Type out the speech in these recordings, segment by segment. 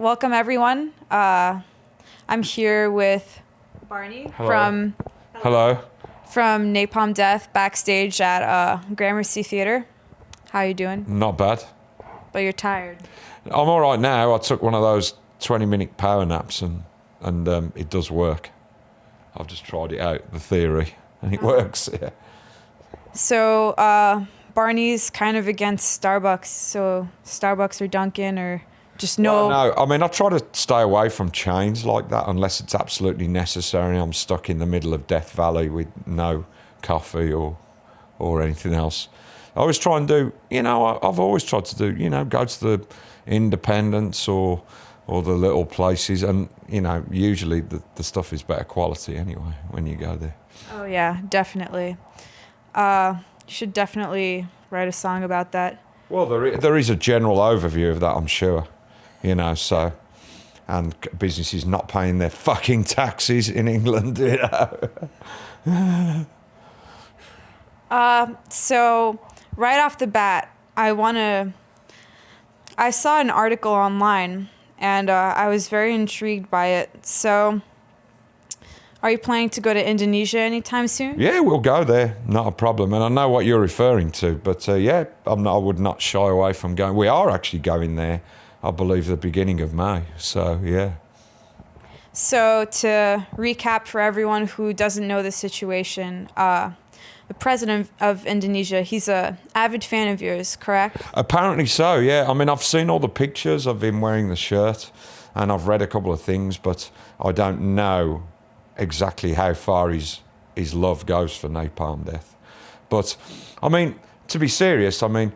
welcome everyone. I'm here with Barney Hello. from Napalm Death backstage at Gramercy Theatre. How you doing? Not bad. But you're tired. I'm all right now. I took one of those 20-minute power naps and it does work. I've just tried it out, the theory, and it works. Yeah. So Barney's kind of against Starbucks. So Starbucks or Dunkin' or just no. Well, no, I mean, I try to stay away from chains like that unless it's absolutely necessary. I'm stuck in the middle of Death Valley with no coffee or anything else. I always try and do, I've always tried to do, go to the independents or the little places, and usually the stuff is better quality anyway when you go there. Oh yeah, definitely. You should definitely write a song about that. Well, there is a general overview of that, I'm sure, so, and businesses not paying their fucking taxes in England, So right off the bat, I saw an article online and I was very intrigued by it. So are you planning to go to Indonesia anytime soon? Yeah, we'll go there, not a problem. And I know what you're referring to, but I would not shy away from going. We are actually going there, I believe, the beginning of May. So, yeah. So to recap for everyone who doesn't know the situation, the president of Indonesia, he's an avid fan of yours, correct? Apparently so, yeah. I mean, I've seen all the pictures of him wearing the shirt, and I've read a couple of things, but I don't know exactly how far his love goes for Napalm Death. But, I mean, to be serious, do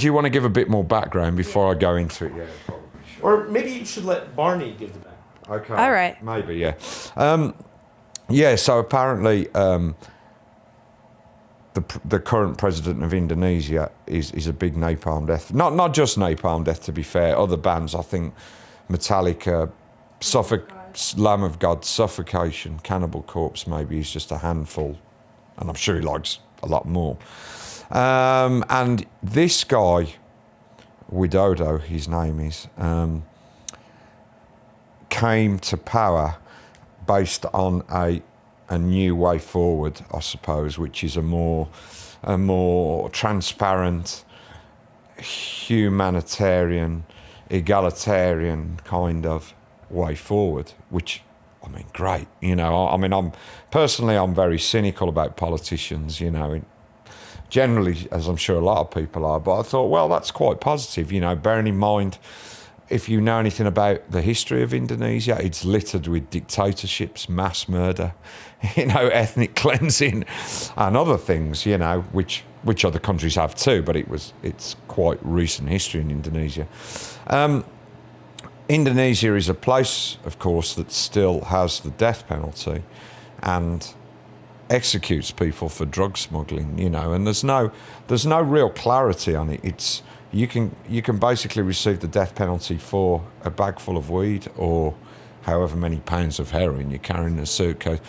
you want to give a bit more background before I go into it? Yeah, probably. Sure. Or maybe you should let Barney give the background. Okay. All right. Maybe, yeah. So apparently the current president of Indonesia is a big Napalm Death. Not just Napalm Death, to be fair. Other bands, I think Metallica, Lamb of God, Suffocation, Cannibal Corpse, maybe he's just a handful. And I'm sure he likes a lot more. And this guy, Widodo, his name is, came to power based on a new way forward, I suppose, which is a more transparent, humanitarian, egalitarian kind of way forward, which, great. I'm very cynical about politicians, generally, as I'm sure a lot of people are, but I thought, well, that's quite positive, bearing in mind, if you know anything about the history of Indonesia, it's littered with dictatorships, mass murder, ethnic cleansing, and other things, which other countries have too, but it's quite recent history in Indonesia. Indonesia is a place, of course, that still has the death penalty and executes people for drug smuggling, and there's no real clarity on it. You can basically receive the death penalty for a bag full of weed or however many pounds of heroin you carry in a suitcase.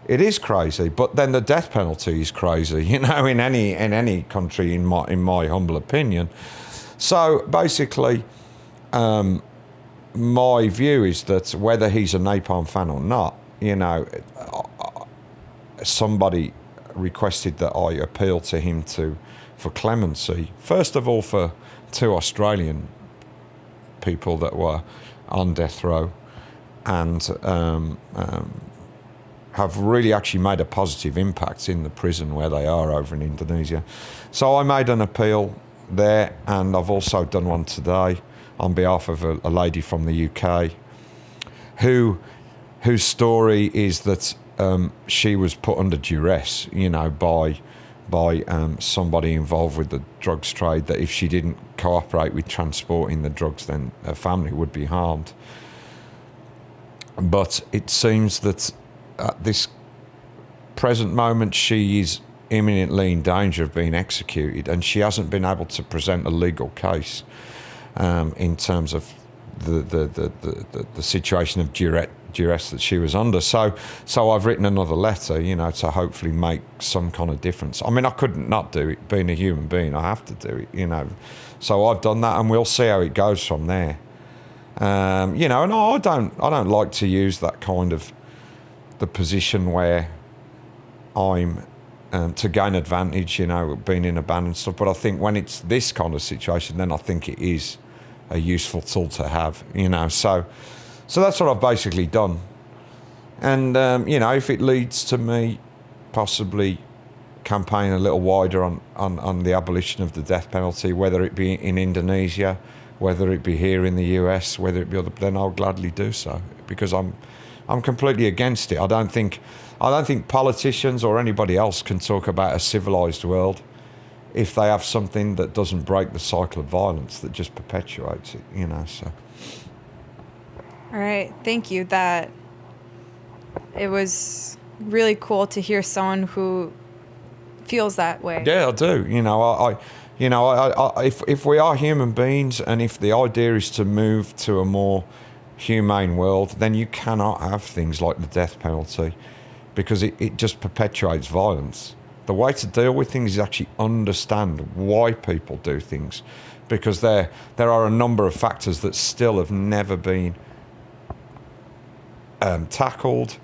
It is crazy, but then the death penalty is crazy, in any country, in my humble opinion. So basically, my view is that whether he's a Napalm fan or not, somebody requested that I appeal to him for clemency. First of all, for 2 Australian people that were on death row and have really actually made a positive impact in the prison where they are over in Indonesia. So I made an appeal there, and I've also done one today on behalf of a lady from the UK whose story is that she was put under duress, by somebody involved with the drugs trade, that if she didn't cooperate with transporting the drugs, then her family would be harmed. But it seems that at this present moment, she is imminently in danger of being executed, and she hasn't been able to present a legal case in terms of the situation of duress that she was under. So I've written another letter, to hopefully make some kind of difference. I couldn't not do it. Being a human being, I have to do it, So I've done that, and we'll see how it goes from there. You know, and I don't like to use that kind of the position where I'm to gain advantage, you know, being in a band and stuff. But I think when it's this kind of situation, then I think it is a useful tool to have, you know. So that's what I've basically done. And, you know, if it leads to me possibly campaign a little wider on the abolition of the death penalty, whether it be in Indonesia, whether it be here in the US, whether it be other, then I'll gladly do so, because I'm completely against it. I don't think politicians or anybody else can talk about a civilized world if they have something that doesn't break the cycle of violence, that just perpetuates it, you know. So all right, thank you. That it was really cool to hear someone who feels that way. Yeah, I do. You know, if we are human beings, and if the idea is to move to a more humane world, then you cannot have things like the death penalty, because it just perpetuates violence. The way to deal with things is actually understand why people do things, because there are a number of factors that still have never been tackled,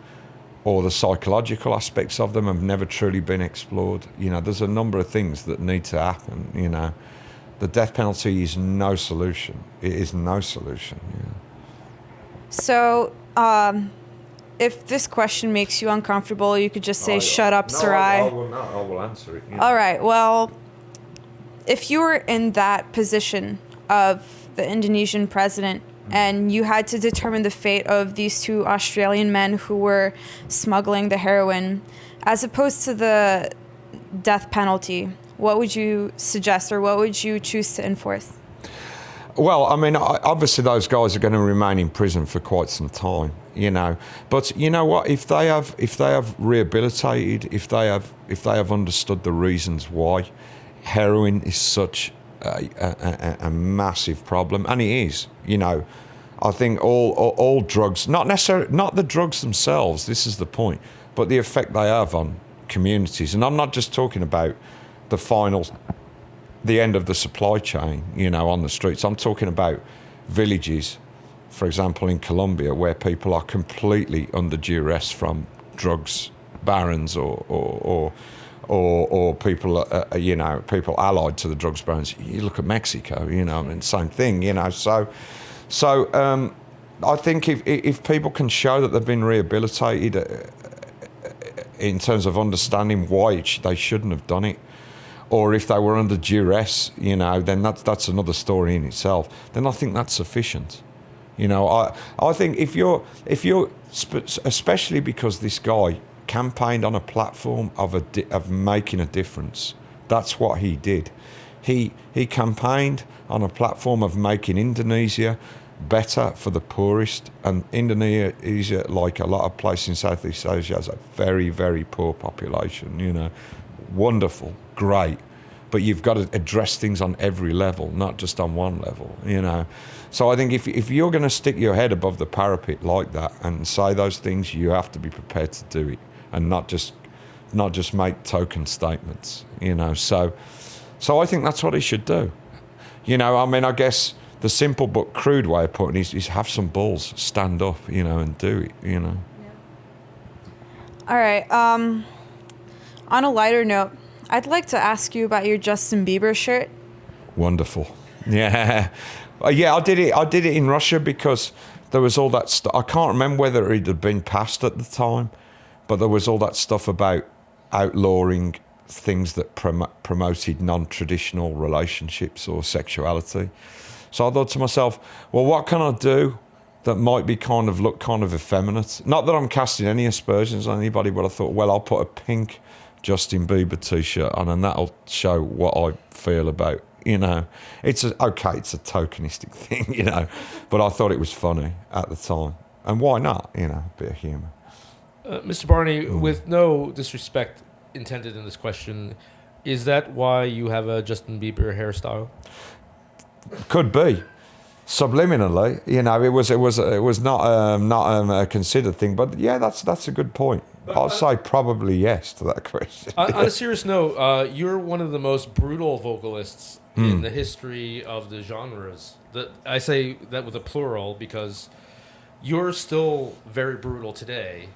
or the psychological aspects of them have never truly been explored. You know, there's a number of things that need to happen, you know. The death penalty is no solution. It is no solution, yeah. So, if this question makes you uncomfortable, you could just say, shut up, Sarai. I will answer it. Yeah. All right, well, if you were in that position of the Indonesian president, and you had to determine the fate of these two Australian men who were smuggling the heroin, as opposed to the death penalty, what would you suggest, or what would you choose to enforce? Well, I mean, obviously those guys are going to remain in prison for quite some time, you know. But you know what? If they have rehabilitated, if they have understood the reasons why heroin is such a massive problem, and it is, you know. I think all drugs, not the drugs themselves, this is the point, but the effect they have on communities. And I'm not just talking about the end of the supply chain, you know, on the streets. I'm talking about villages, for example, in Colombia, where people are completely under duress from drugs barons or people, you know, people allied to the drugs barons. You look at Mexico, you know, I mean, same thing, you know. So I think if people can show that they've been rehabilitated in terms of understanding why they shouldn't have done it, or if they were under duress, you know, then that's another story in itself. Then I think that's sufficient. You know, I think if you're especially because this guy campaigned on a platform of making a difference. That's what he did. He campaigned on a platform of making Indonesia better for the poorest, and Indonesia, like a lot of places in Southeast Asia, has a very, very poor population, you know. Wonderful, great, but you've got to address things on every level, not just on one level, you know. So I think if you're going to stick your head above the parapet like that and say those things, you have to be prepared to do it, and not just make token statements, you know. So I think that's what he should do. You know, I mean, I guess the simple but crude way of putting it is have some balls, stand up, you know, and do it, you know. Yeah. All right. On a lighter note, I'd like to ask you about your Justin Bieber shirt. Wonderful. Yeah. Yeah, I did it in Russia because there was all that stuff. I can't remember whether it had been passed at the time, but there was all that stuff about outlawing things that promoted non-traditional relationships or sexuality. So I thought to myself, well, what can I do that might be look kind of effeminate? Not that I'm casting any aspersions on anybody, but I thought, well, I'll put a pink Justin Bieber t-shirt on, and that'll show what I feel about, you know. It's a tokenistic thing, you know, but I thought it was funny at the time. And why not, you know, a bit of humour. Mr. Barney, with no disrespect intended in this question, is that why you have a Justin Bieber hairstyle? Could be. Subliminally, you know, it was not a considered thing, but yeah, that's a good point. I'd say probably yes to that question. On a serious note, you're one of the most brutal vocalists in the history of the genres. I say that with a plural because you're still very brutal today.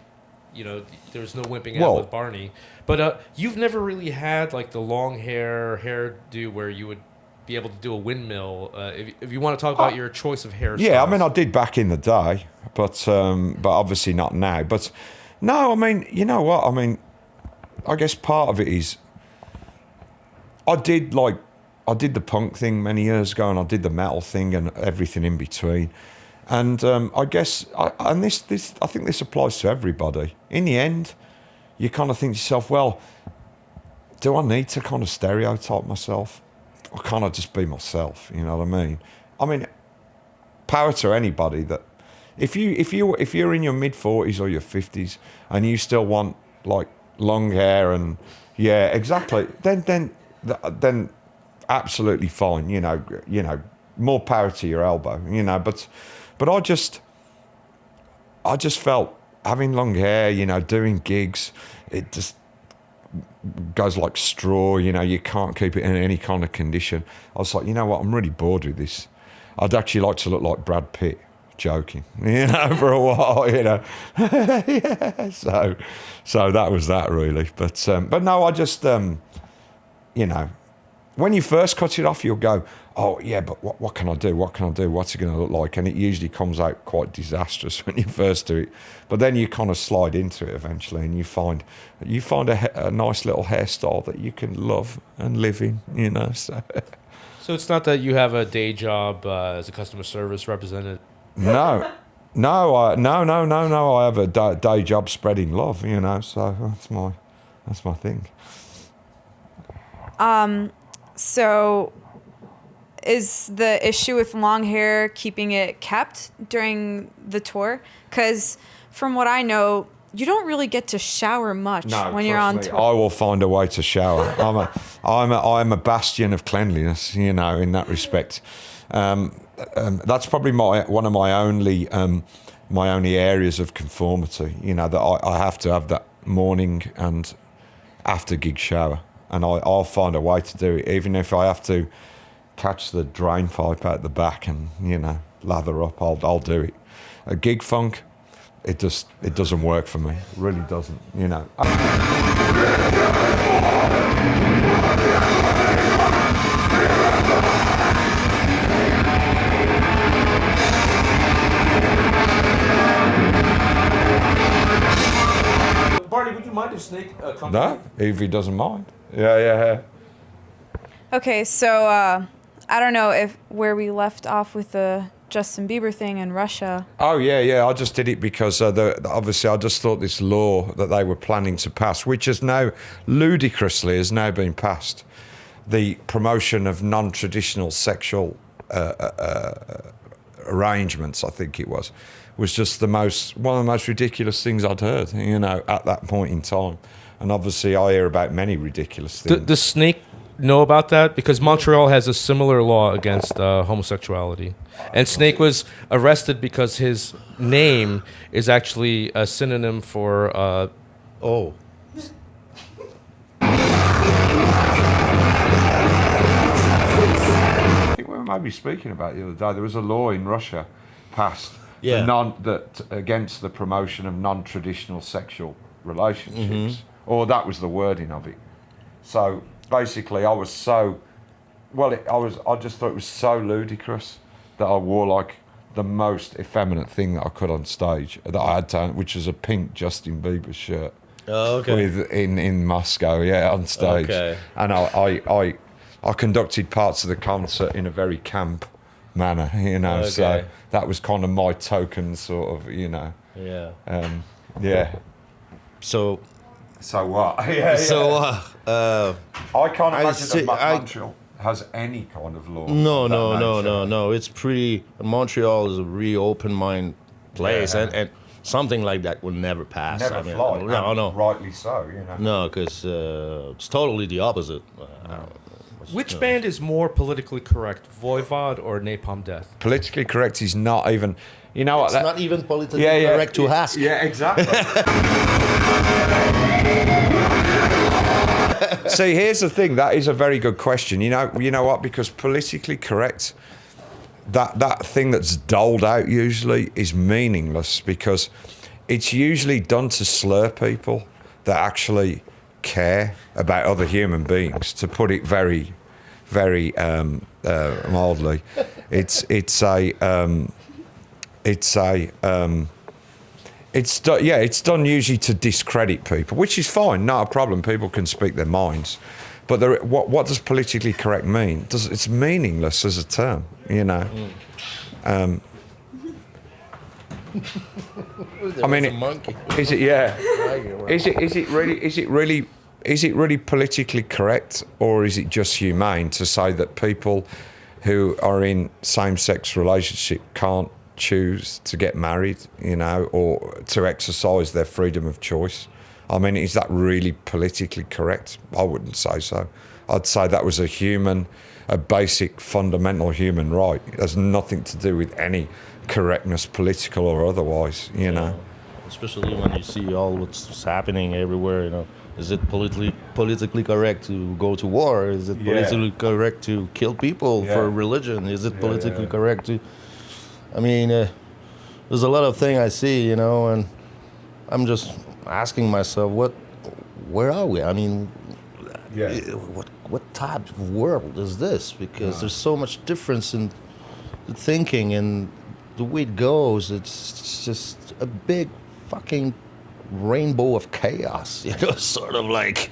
You know, there's no wimping out with Barney. But you've never really had like the long hairdo where you would be able to do a windmill. If you want to talk about your choice of hairstyles. Yeah, I mean, I did back in the day, but obviously not now. But no, I mean, you know what? I mean, I guess part of it is I did the punk thing many years ago, and I did the metal thing and everything in between. And I guess, I think this applies to everybody. In the end, you kind of think to yourself, well, do I need to kind of stereotype myself? Or can't I just be myself? You know what I mean? I mean, power to anybody that if you're in your mid-40s or your 50s and you still want like long hair and yeah, exactly, then absolutely fine. You know, more power to your elbow. You know, but I just felt having long hair, you know, doing gigs, it just goes like straw, you know, you can't keep it in any kind of condition. I was like, you know what, I'm really bored with this. I'd actually like to look like Brad Pitt, joking, you know, for a while, you know. Yeah, so that was that really. But no, I just, you know, when you first cut it off, you'll go, oh, yeah, but what can I do? What can I do? What's it going to look like? And it usually comes out quite disastrous when you first do it. But then you kind of slide into it eventually and you find a nice little hairstyle that you can love and live in, you know. So it's not that you have a day job as a customer service representative? No, I have a day job spreading love, you know, so that's my thing. So is the issue with long hair keeping it kept during the tour? Because from what I know, you don't really get to shower much when you're on tour. I will find a way to shower. I'm a bastion of cleanliness, you know, in that respect. That's probably one of my only areas of conformity, you know, that I have to have that morning and after gig shower. And I'll find a way to do it, even if I have to catch the drain pipe out the back and, you know, lather up. I'll do it. A gig funk, it doesn't work for me. It really doesn't, you know. Barney, would you mind if Snake comes? No, if he doesn't mind. Yeah. Okay, so I don't know where we left off with the Justin Bieber thing in Russia. Oh, yeah. I just did it because obviously I just thought this law that they were planning to pass, which has now been passed, the promotion of non-traditional sexual arrangements, I think it was just one of the most ridiculous things I'd heard, you know, at that point in time. And obviously I hear about many ridiculous things. Does Snake know about that? Because Montreal has a similar law against homosexuality. And Snake was arrested because his name is actually a synonym for... I think we were maybe speaking about it the other day. There was a law in Russia passed against the promotion of non-traditional sexual relationships. Or that was the wording of it. So basically, I just thought it was so ludicrous that I wore like the most effeminate thing that I could on stage that I had to, which was a pink Justin Bieber shirt. Oh, okay. In Moscow, yeah, on stage. Okay. And I conducted parts of the concert in a very camp manner, you know. Okay. So that was kind of my token, sort of, you know. Yeah. Yeah. So what? Yeah. I can't imagine that I- Montreal has any kind of law. No. It's pretty. Montreal is a really open mind place, Yeah. and something like that will never pass. Never fly. No. Rightly so, you know. No, because it's totally the opposite. Which band is more politically correct, Voivod or Napalm Death? Politically correct is not even. You know what? It's not even politically correct to ask. Yeah, exactly. See, here's the thing. That is a very good question. You know what? Because politically correct, that thing that's doled out usually is meaningless because it's usually done to slur people that actually care about other human beings. To put it very, very mildly, it's done usually to discredit people, which is fine, not a problem. People can speak their minds, but what does politically correct mean? It's meaningless as a term, you know. I mean, is it? Yeah. Is it really politically correct, or is it just humane to say that people who are in same-sex relationship can't choose to get married, you know, or to exercise their freedom of choice? I mean, is that really politically correct? I wouldn't say so. I'd say that was a basic fundamental human right. It has nothing to do with any correctness, political or otherwise, you know. Especially when you see all what's happening everywhere, you know. Is it politically correct to go to war? Is it politically correct to kill people for religion? Is it politically correct to... I mean, there's a lot of things I see, you know, and I'm just asking myself, where are we? I mean, what type of world is this? Because there's so much difference in the thinking and the way it goes. It's just a big fucking rainbow of chaos, you know, sort of like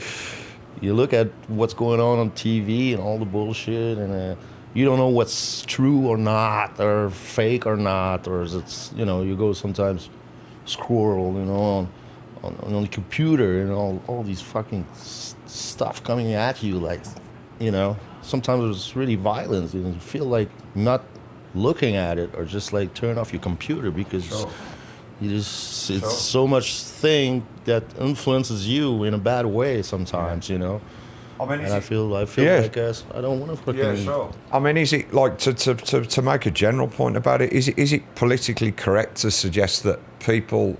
you look at what's going on TV and all the bullshit, and you don't know what's true or not, or fake or not, or is it's, you know, you go sometimes scroll, you know, on the computer and all these fucking stuff coming at you, like, you know, sometimes it's really violent and you feel like not looking at it, or just like turn off your computer because it's so much thing that influences you in a bad way sometimes, you know. I mean, and I feel like I don't want to fucking... Yeah, sure. I mean, is it like to make a general point about it? Is it politically correct to suggest that people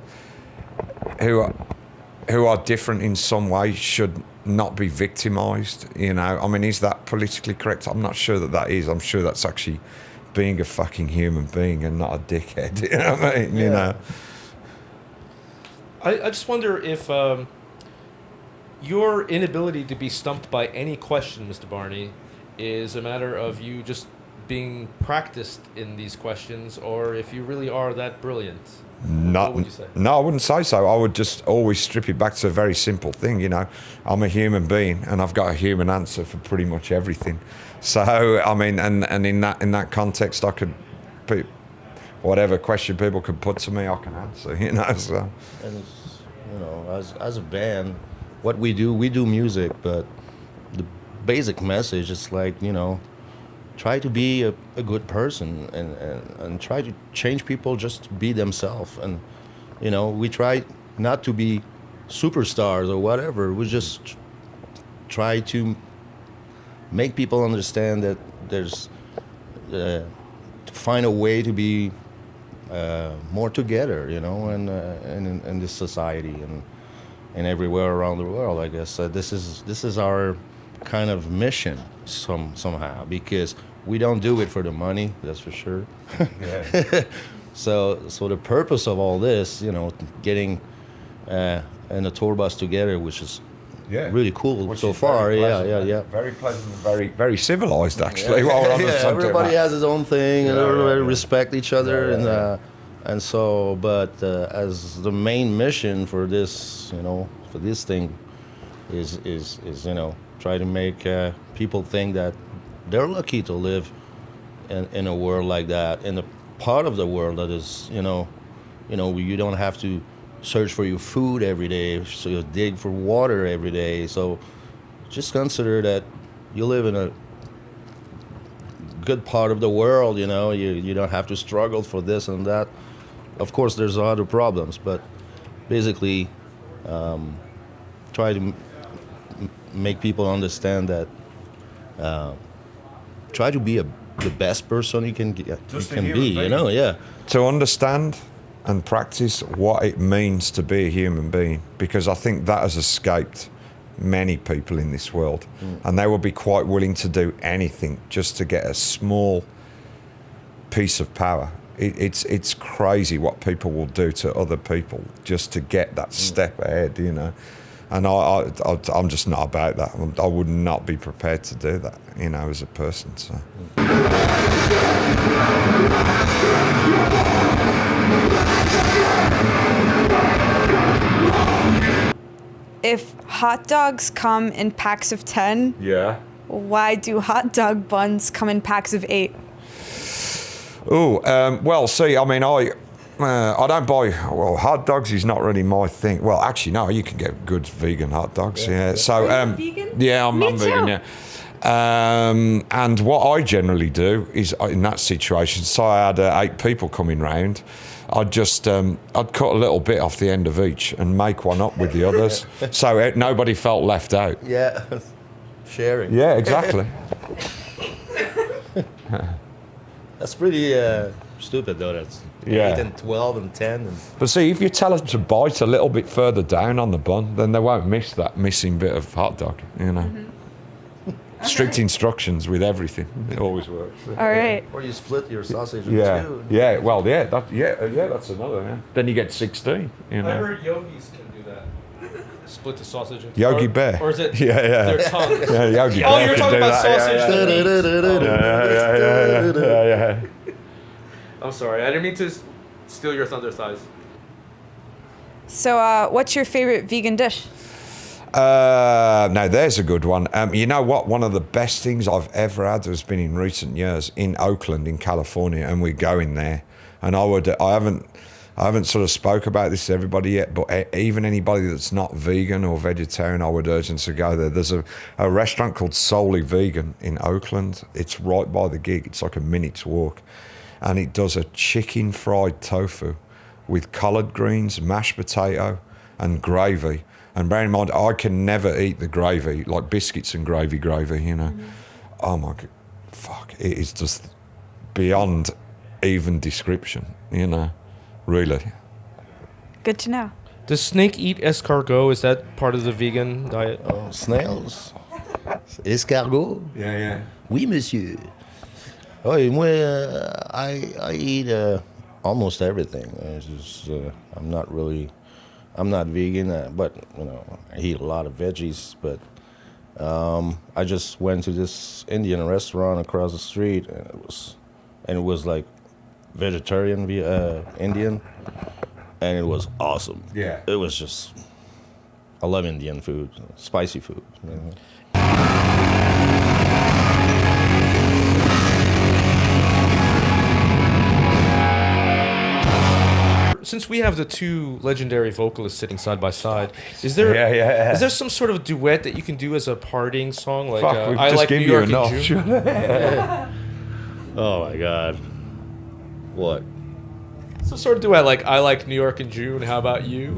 who are different in some way should not be victimised? You know, I mean, is that politically correct? I'm not sure that is. I'm sure that's actually being a fucking human being and not a dickhead. You know what I mean? Yeah. You know. I just wonder if your inability to be stumped by any question, Mr. Barney, is a matter of you just being practiced in these questions, or if you really are that brilliant. What would you say? No, I wouldn't say so. I would just always strip it back to a very simple thing, you know. I'm a human being and I've got a human answer for pretty much everything. So, I mean, and in that context, I could put whatever question people could put to me, I can answer, you know. So. And it's, you know, as a band, what we do music, but the basic message is like, you know, try to be a good person and try to change people just to be themselves. And, you know, we try not to be superstars or whatever. We just try to make people understand that there's to find a way to be more together, you know, and in this society and everywhere around the world. I guess this is our kind of mission somehow, because we don't do it for the money, that's for sure. Yeah. So the purpose of all this, you know, getting in a tour bus together, which is really cool so far. Yeah. Very pleasant, very civilized actually. While we're on the subject, everybody has his own thing, and everybody respect each other, and so. But as the main mission for this, you know, for this thing, is you know, try to make people think that they're lucky to live in a world like that, in a part of the world that is, you know, you don't have to search for your food every day, so you dig for water every day. So just consider that you live in a good part of the world, you know. You don't have to struggle for this and that. Of course, there's other problems, but basically try to make people understand that try to be the best person you can be, you know, yeah. To understand and practice what it means to be a human being, because I think that has escaped many people in this world, and they will be quite willing to do anything just to get a small piece of power. It's crazy what people will do to other people just to get that step ahead, you know. And I'm just not about that. I would not be prepared to do that, you know, as a person. So. If hot dogs come in packs of 10, Yeah. why do hot dog buns come in packs of 8? Oh, well, see, I mean, I don't buy, well, hot dogs is not really my thing. Well, actually, no, you can get good vegan hot dogs, yeah. So, vegan? yeah, Me I'm vegan, too. yeah. And what I generally do is, in that situation, so I had 8 people coming round, I'd just, I'd cut a little bit off the end of each and make one up with the others, so nobody felt left out. Yeah, sharing. Yeah, exactly. That's pretty stupid, though. That's Yeah. 8 and 12 and 10. And But see, if you tell them to bite a little bit further down on the bun, then they won't miss that missing bit of hot dog, you know. Strict instructions with everything. It always works. All right. or you split your sausage in Yeah, two. yeah. Well, yeah, that's another. Yeah. Then you get 16. You I know. heard yogis can do that. Split the sausage into Yogi or, Bear. Or is it Yeah. their tongues? Yeah, Yogi Oh, Bear you're can talking do about that. sausage. Yeah. I'm sorry, I didn't mean to steal your thunder thighs. So, what's your favorite vegan dish? Now there's a good one. You know what? One of the best things I've ever had has been in recent years in Oakland, in California, and we're going there. And I haven't sort of spoke about this to everybody yet, but even anybody that's not vegan or vegetarian, I would urge them to go there. There's a restaurant called Solely Vegan in Oakland. It's right by the gig. It's like a minute's walk, and it does a chicken fried tofu with collard greens, mashed potato, and gravy. And bear in mind, I can never eat the gravy, like biscuits and gravy, you know. Oh my God, fuck, it is just beyond even description, you know, really. Good to know. Does snake eat escargot? Is that part of the vegan diet? Oh, snails. Escargot. Yeah. Oui, monsieur. Oh, moi, I eat almost everything. It's just, I'm not vegan, but you know, I eat a lot of veggies. But I just went to this Indian restaurant across the street, and it was like vegetarian Indian, and it was awesome. Yeah. It was just, I love Indian food, spicy food. You know? Since we have the two legendary vocalists sitting side by side, is there Yeah. is there some sort of duet that you can do as a parting song? Like Fuck, we've I just like give New you York enough. in June. Oh my God. What? Some sort of duet like I like New York in June. How about you?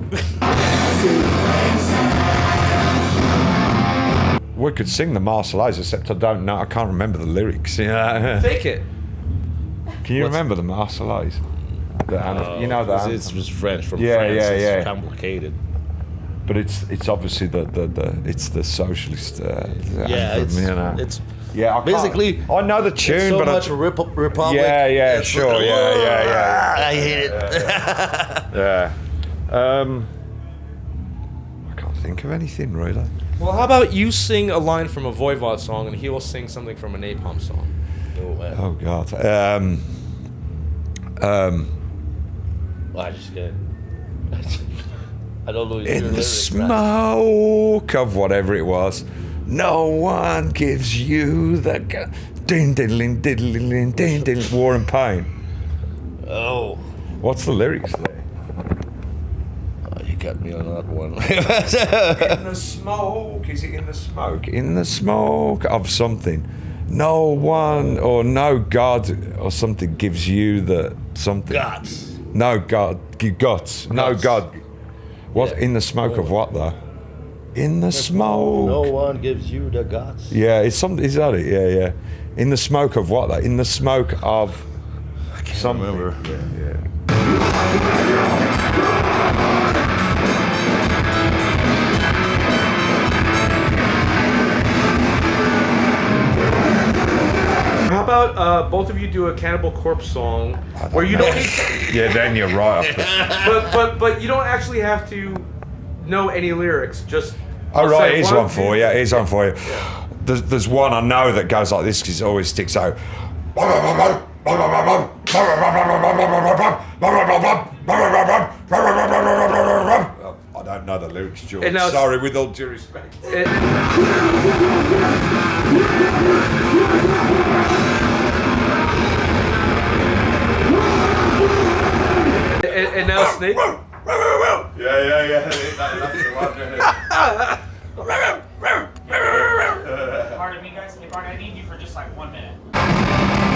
We could sing the Marseillaise, except I can't remember the lyrics. Yeah. Fake it. Can you remember the Marseillaise? You know that. It's just French from Yeah, France. yeah, It's yeah. complicated. But it's obviously it's the socialist. Yeah, anthem, you know. it's Yeah, I can't- basically. I know the tune, It's so but much republic. Yeah, It's sure, like, yeah. I hate it. Yeah. I can't think of anything really. Well, how about you sing a line from a Voivod song and he will sing something from a Napalm song? Oh, man. Oh God. Well, I just get. I don't know. In the smoke of whatever it was, no one gives you the din diddling diddling din diddling War and Pain. Oh. What's the lyrics there? You got me on that one. In the smoke, is it in the smoke? In the smoke of something. No one or no God or something gives you the something. Guts. No God, guts. No Guts. God. What Yeah. in the smoke of what though? In the smoke. No one gives you the guts. Yeah, it's something. Is that it? Yeah. In the smoke of what though? In the smoke of something. remember. Yeah. How about both of you do a Cannibal Corpse song where you don't need to, Yeah, then you're right. Of course. but you don't actually have to know any lyrics. Just Oh, I'll right, say here's one for you. Here's one for you. Yeah. There's one I know that goes like this because it always sticks out. I don't know the lyrics, George. And now- Sorry, with all due respect. And now Snake. Yeah. That's the one. Pardon me, guys. Hey, Bart, I need you for just like 1 minute.